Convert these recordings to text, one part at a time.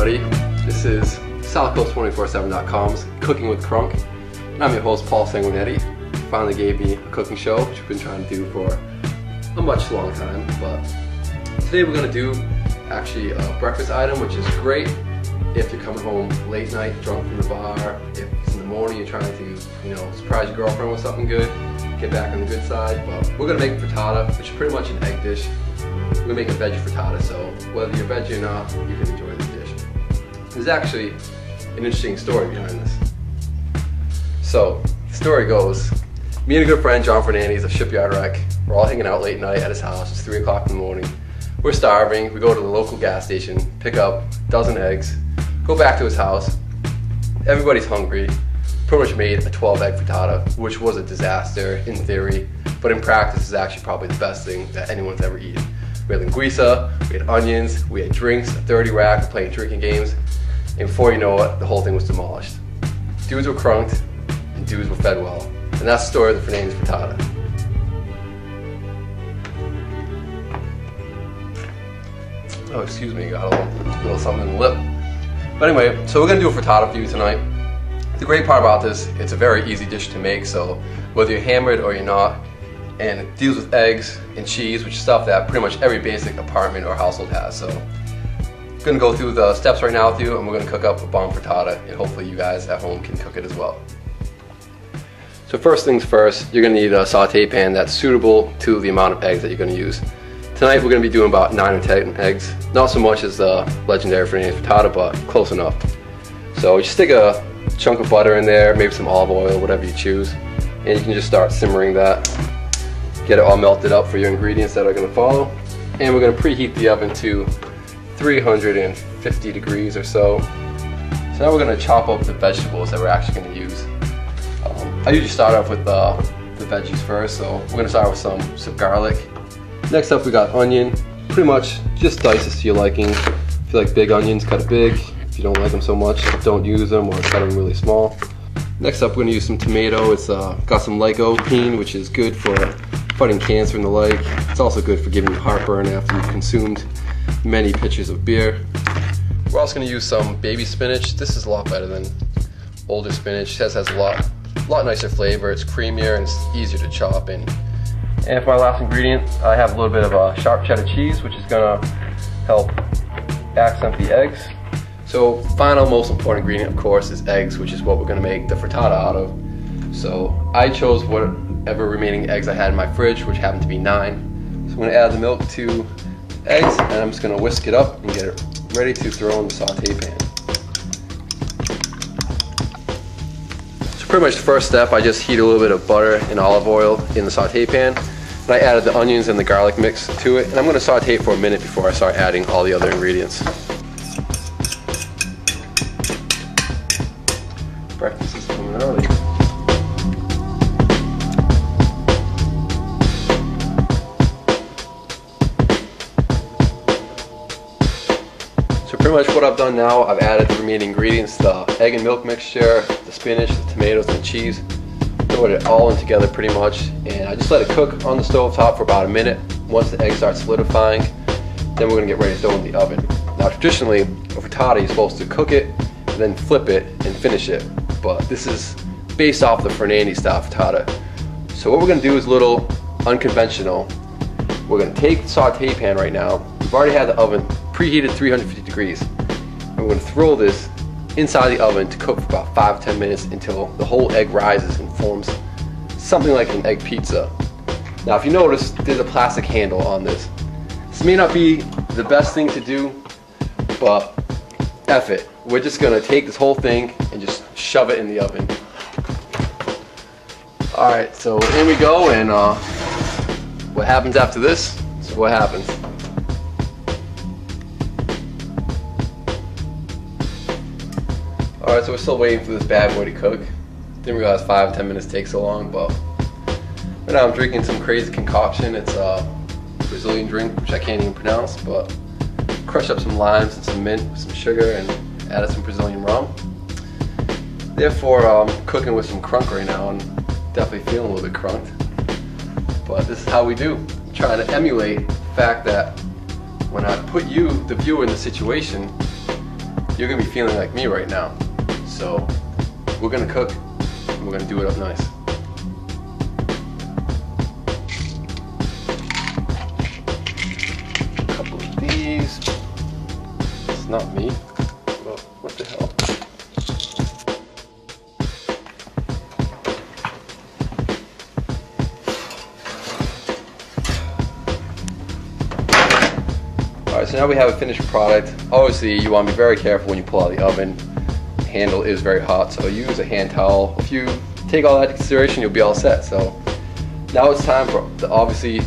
everybody. This is SouthCoast247.com's Cooking with Crunk, and I'm your host, Paul Sanguinetti. Finally gave me a cooking show, which we've been trying to do for a much long time. But today we're going to do actually a breakfast item, which is great if you're coming home late night, drunk from the bar. If it's in the morning, you're trying to, surprise your girlfriend with something good, get back on the good side. But we're going to make frittata, which is pretty much an egg dish. We're going to make a veggie frittata, so whether you're veggie or not, you can enjoy the dish. There's actually an interesting story behind this. So, the story goes, me and a good friend, John Fernandez of Shipyard Wreck, we're all hanging out late night at his house. It's 3 o'clock in the morning. We're starving. We go to the local gas station, pick up a dozen eggs, go back to his house. Everybody's hungry. Pretty much made a 12-egg frittata, which was a disaster in theory, but in practice is actually probably the best thing that anyone's ever eaten. We had linguiça, we had onions, we had drinks, a 30 rack, playing drinking games, and before you know it, the whole thing was demolished. Dudes were crunked, and dudes were fed well. And that's the story of the Fernandez frittata. Oh, excuse me, got a little something in the lip. But anyway, so we're gonna do a frittata for you tonight. The great part about this, it's a very easy dish to make, so whether you're hammered or you're not, and it deals with eggs and cheese, which is stuff that pretty much every basic apartment or household has. So I'm gonna go through the steps right now with you, and we're gonna cook up a bomb frittata, and hopefully you guys at home can cook it as well. So first things first, you're gonna need a saute pan that's suitable to the amount of eggs that you're gonna use. Tonight we're gonna be doing about 9 or 10 eggs. Not so much as the legendary Fernandez frittata, but close enough. So just stick a chunk of butter in there, maybe some olive oil, whatever you choose, and you can just start simmering that. Get it all melted up for your ingredients that are going to follow. And we're going to preheat the oven to 350 degrees or so. So now we're going to chop up the vegetables that we're actually going to use. I usually start off with the veggies first, so we're going to start with some garlic. Next up we got onion. Pretty much just dice this to your liking. If you like big onions, cut it big. If you don't like them so much, don't use them or cut them really small. Next up we're going to use some tomato. It's got some lycopene, which is good for fighting cancer and the like. It's also good for giving you heartburn after you've consumed many pitchers of beer. We're also going to use some baby spinach. This is a lot better than older spinach. It has a lot nicer flavor. It's creamier and it's easier to chop. And for my last ingredient, I have a little bit of sharp cheddar cheese, which is going to help accent the eggs. So final, most important ingredient, of course, is eggs, which is what we're going to make the frittata out of. So I chose whatever remaining eggs I had in my fridge, which happened to be 9. So I'm going to add the milk to eggs, and I'm just going to whisk it up and get it ready to throw in the saute pan. So pretty much the first step, I just heat a little bit of butter and olive oil in the saute pan. And I added the onions and the garlic mix to it, and I'm going to saute it for a minute before I start adding all the other ingredients. Breakfast is coming early. So pretty much what I've done now, I've added the remaining ingredients, the egg and milk mixture, the spinach, the tomatoes, and the cheese. Throw it all in together pretty much, and I just let it cook on the stove top for about a minute. Once the egg starts solidifying, then we're going to get ready to throw it in the oven. Now traditionally, a frittata, you're supposed to cook it, and then flip it and finish it. But this is based off the Fernandez style frittata. So what we're going to do is a little unconventional. We're going to take the saute pan right now. We've already had the oven preheated 350 degrees. And we're going to throw this inside the oven to cook for about 5-10 minutes until the whole egg rises and forms something like an egg pizza. Now if you notice, there's a plastic handle on this. This may not be the best thing to do, but F it. We're just going to take this whole thing and just shove it in the oven. Alright, so in we go, and what happens after this is what happens. Alright, so we're still waiting for this bad boy to cook. Didn't realize 5-10 minutes take so long, but right now I'm drinking some crazy concoction. It's a Brazilian drink, which I can't even pronounce, but crushed up some limes and some mint with some sugar and added some Brazilian rum. Therefore, I'm cooking with some crunk right now and definitely feeling a little bit crunked. But this is how we do. I'm trying to emulate the fact that when I put you, the viewer, in the situation, you're gonna be feeling like me right now. So we're gonna cook and we're gonna do it up nice. A couple of these. It's not me. Well, what the hell? Alright, so now we have a finished product. Obviously, you want to be very careful when you pull out of the oven. The handle is very hot, so use a hand towel. If you take all that into consideration, you'll be all set. So now it's time for the obviously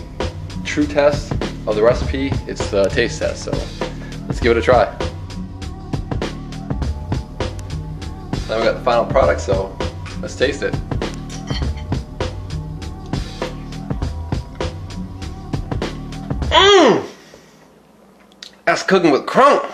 true test of the recipe. It's the taste test, so let's give it a try. Now we got the final product, so let's taste it. That's cooking with Crunk.